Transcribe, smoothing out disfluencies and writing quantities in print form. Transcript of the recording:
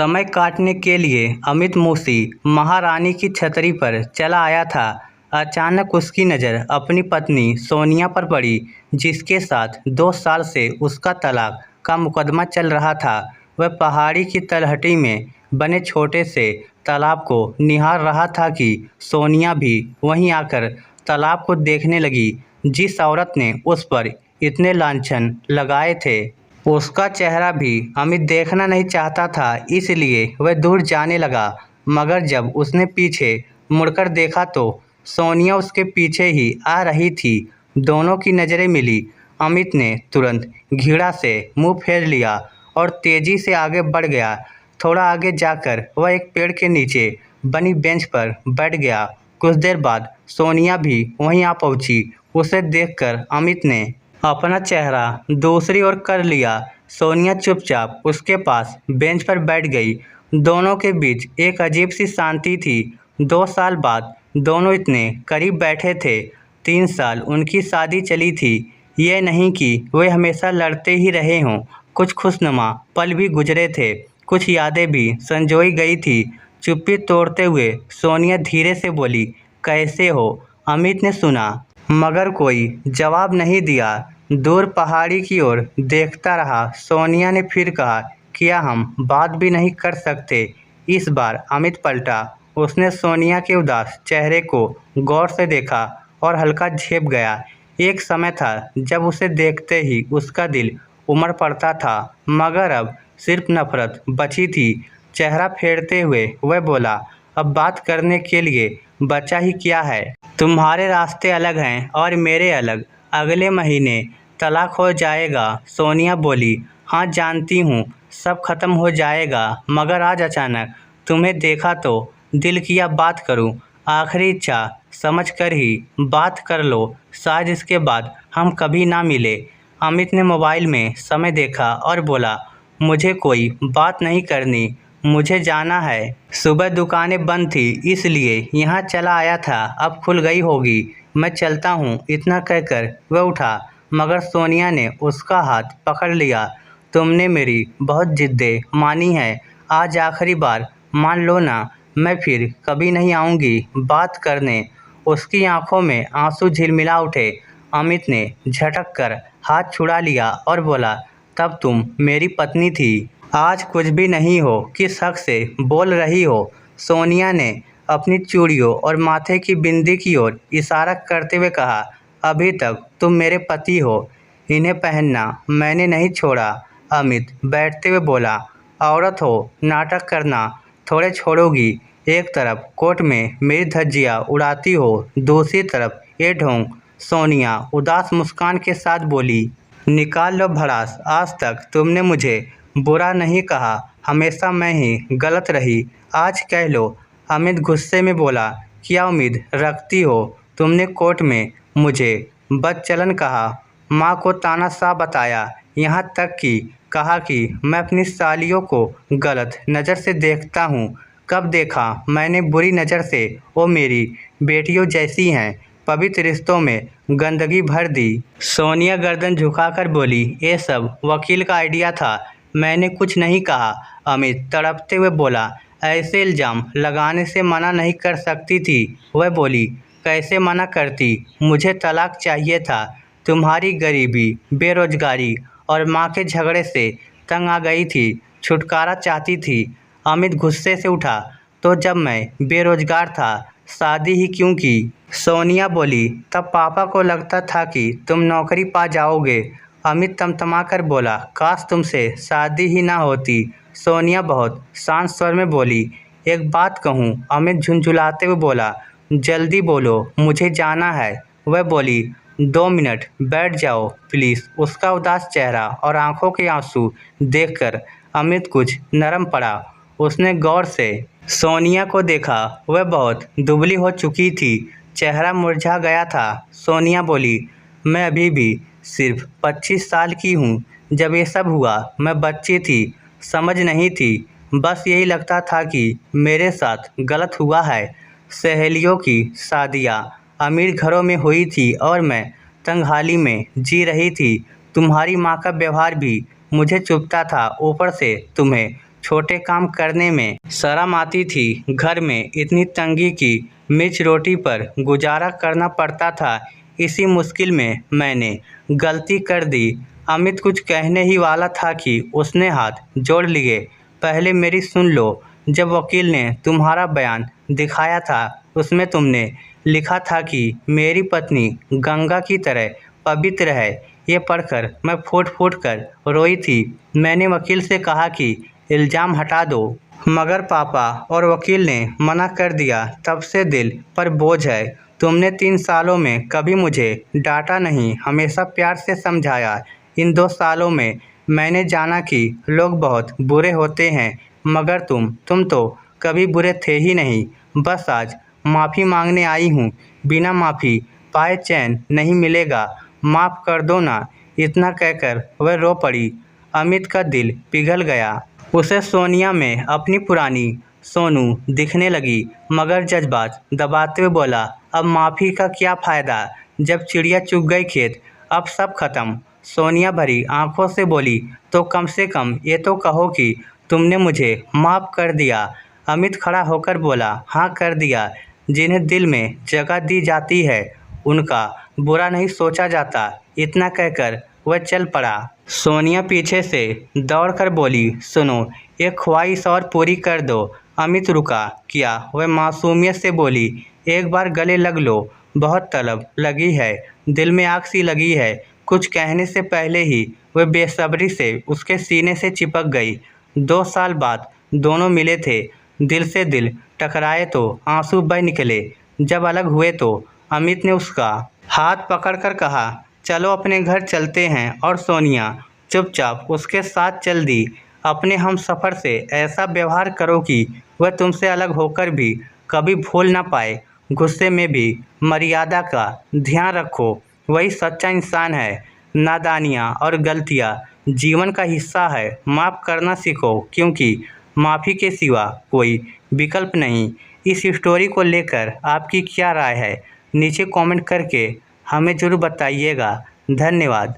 समय काटने के लिए अमित मूसी महारानी की छतरी पर चला आया था। अचानक उसकी नज़र अपनी पत्नी सोनिया पर पड़ी, जिसके साथ 2 साल से उसका तलाक का मुकदमा चल रहा था। वह पहाड़ी की तलहटी में बने छोटे से तालाब को निहार रहा था कि सोनिया भी वहीं आकर तालाब को देखने लगी, जिस औरत ने उस पर इतने लांछन लगाए थे। उसका चेहरा भी अमित देखना नहीं चाहता था, इसलिए वह दूर जाने लगा। मगर जब उसने पीछे मुड़कर देखा तो सोनिया उसके पीछे ही आ रही थी। दोनों की नज़रें मिली। अमित ने तुरंत घृणा से मुंह फेर लिया और तेजी से आगे बढ़ गया। थोड़ा आगे जाकर वह एक पेड़ के नीचे बनी बेंच पर बैठ गया। कुछ देर बाद सोनिया भी वहीं आ पहुंची। उसे देखकर अमित ने अपना चेहरा दूसरी ओर कर लिया। सोनिया चुपचाप उसके पास बेंच पर बैठ गई। दोनों के बीच एक अजीब सी शांति थी। 2 साल बाद दोनों इतने करीब बैठे थे। 3 साल उनकी शादी चली थी। ये नहीं कि वे हमेशा लड़ते ही रहे हों। कुछ खुशनुमा पल भी गुजरे थे, कुछ यादें भी संजोई गई थी। चुप्पी तोड़ते हुए सोनिया धीरे से बोली, कैसे हो? अमित ने सुना मगर कोई जवाब नहीं दिया। दूर पहाड़ी की ओर देखता रहा। सोनिया ने फिर कहा, क्या हम बात भी नहीं कर सकते? इस बार अमित पलटा। उसने सोनिया के उदास चेहरे को गौर से देखा और हल्का झेप गया। एक समय था जब उसे देखते ही उसका दिल उमड़ पड़ता था, मगर अब सिर्फ नफरत बची थी। चेहरा फेरते हुए वह बोला, अब बात करने के लिए बचा ही क्या है? तुम्हारे रास्ते अलग हैं और मेरे अलग। अगले महीने तलाक हो जाएगा। सोनिया बोली, हाँ जानती हूँ, सब खत्म हो जाएगा, मगर आज अचानक तुम्हें देखा तो दिल किया बात करूँ। आखिरी इच्छा समझ कर ही बात कर लो, शायद इसके बाद हम कभी ना मिले। अमित ने मोबाइल में समय देखा और बोला, मुझे कोई बात नहीं करनी, मुझे जाना है। सुबह दुकानें बंद थी, इसलिए यहाँ चला आया था। अब खुल गई होगी, मैं चलता हूँ। इतना कहकर वह उठा, मगर सोनिया ने उसका हाथ पकड़ लिया। तुमने मेरी बहुत जिद्दें मानी हैं, आज आखिरी बार मान लो ना, मैं फिर कभी नहीं आऊँगी बात करने। उसकी आंखों में आंसू झिलमिला उठे। अमित ने झटक कर हाथ छुड़ा लिया और बोला, तब तुम मेरी पत्नी थी, आज कुछ भी नहीं हो। किस हक से बोल रही हो? सोनिया ने अपनी चूड़ियों और माथे की बिंदी की ओर इशारा करते हुए कहा, अभी तक तुम मेरे पति हो, इन्हें पहनना मैंने नहीं छोड़ा। अमित बैठते हुए बोला, औरत हो, नाटक करना थोड़े छोड़ोगी? एक तरफ कोर्ट में मेरी धज्जियाँ उड़ाती हो, दूसरी तरफ ये ढोंग। सोनिया उदास मुस्कान के साथ बोली, निकाल लो भड़ास, आज तक तुमने मुझे बुरा नहीं कहा, हमेशा मैं ही गलत रही, आज कह लो। अमित गुस्से में बोला, क्या उम्मीद रखती हो? तुमने कोर्ट में मुझे बदचलन कहा, माँ को तानाशाह बताया, यहाँ तक कि कहा कि मैं अपनी सालियों को गलत नज़र से देखता हूँ। कब देखा मैंने बुरी नज़र से? वो मेरी बेटियों जैसी हैं। पवित्र रिश्तों में गंदगी भर दी। सोनिया गर्दन झुकाकर बोली, ये सब वकील का आइडिया था, मैंने कुछ नहीं कहा। अमित तड़पते हुए बोला, ऐसे इल्ज़ाम लगाने से मना नहीं कर सकती थी? वह बोली, कैसे मना करती? मुझे तलाक चाहिए था। तुम्हारी गरीबी, बेरोजगारी और माँ के झगड़े से तंग आ गई थी, छुटकारा चाहती थी। अमित गुस्से से उठा, तो जब मैं बेरोजगार था शादी ही क्यों की? सोनिया बोली, तब पापा को लगता था कि तुम नौकरी पा जाओगे। अमित तमतमाकर बोला, काश तुमसे शादी ही ना होती। सोनिया बहुत शांत स्वर में बोली, एक बात कहूँ? अमित झुंझुलाते हुए बोला, जल्दी बोलो, मुझे जाना है। वह बोली, 2 मिनट बैठ जाओ प्लीज़। उसका उदास चेहरा और आंखों के आंसू देखकर अमित कुछ नरम पड़ा। उसने गौर से सोनिया को देखा। वह बहुत दुबली हो चुकी थी, चेहरा मुरझा गया था। सोनिया बोली, मैं अभी भी सिर्फ 25 साल की हूँ। जब ये सब हुआ मैं बच्ची थी, समझ नहीं थी, बस यही लगता था कि मेरे साथ गलत हुआ है। सहेलियों की शादियाँ अमीर घरों में हुई थी और मैं तंगहाली में जी रही थी। तुम्हारी माँ का व्यवहार भी मुझे चुभता था, ऊपर से तुम्हें छोटे काम करने में शर्म आती थी। घर में इतनी तंगी की मिर्च रोटी पर गुजारा करना पड़ता था। इसी मुश्किल में मैंने गलती कर दी। अमित कुछ कहने ही वाला था कि उसने हाथ जोड़ लिए। पहले मेरी सुन लो। जब वकील ने तुम्हारा बयान दिखाया था उसमें तुमने लिखा था कि मेरी पत्नी गंगा की तरह पवित्र है। ये पढ़कर मैं फूट फूट कर रोई थी। मैंने वकील से कहा कि इल्ज़ाम हटा दो, मगर पापा और वकील ने मना कर दिया। तब से दिल पर बोझ है। तुमने 3 सालों में कभी मुझे डांटा नहीं, हमेशा प्यार से समझाया। इन 2 सालों में मैंने जाना कि लोग बहुत बुरे होते हैं, मगर तुम तो कभी बुरे थे ही नहीं। बस आज माफ़ी मांगने आई हूँ। बिना माफ़ी पाए चैन नहीं मिलेगा। माफ़ कर दो ना। इतना कहकर वह रो पड़ी। अमित का दिल पिघल गया। उसे सोनिया में अपनी पुरानी सोनू दिखने लगी, मगर जज्बात दबाते हुए बोला, अब माफ़ी का क्या फ़ायदा जब चिड़िया चुग गई खेत। अब सब खत्म। सोनिया भरी आंखों से बोली, तो कम से कम ये तो कहो कि तुमने मुझे माफ़ कर दिया। अमित खड़ा होकर बोला, हाँ कर दिया। जिन्हें दिल में जगह दी जाती है उनका बुरा नहीं सोचा जाता। इतना कहकर वह चल पड़ा। सोनिया पीछे से दौड़कर बोली, सुनो, एक ख्वाहिश और पूरी कर दो। अमित रुका क्या वह मासूमियत से बोली, एक बार गले लग लो। बहुत तलब लगी है, दिल में आग सी लगी है। कुछ कहने से पहले ही वह बेसब्री से उसके सीने से चिपक गई। 2 साल बाद दोनों मिले थे। दिल से दिल टकराए तो आंसू बह निकले। जब अलग हुए तो अमित ने उसका हाथ पकड़कर कहा, चलो अपने घर चलते हैं। और सोनिया चुपचाप उसके साथ चल दी। अपने हम सफ़र से ऐसा व्यवहार करो कि वह तुमसे अलग होकर भी कभी भूल ना पाए। गुस्से में भी मर्यादा का ध्यान रखो, वही सच्चा इंसान है। नादानियाँ और गलतियाँ जीवन का हिस्सा है। माफ़ करना सीखो, क्योंकि माफ़ी के सिवा कोई विकल्प नहीं। इस स्टोरी को लेकर आपकी क्या राय है, नीचे कमेंट करके हमें ज़रूर बताइएगा। धन्यवाद।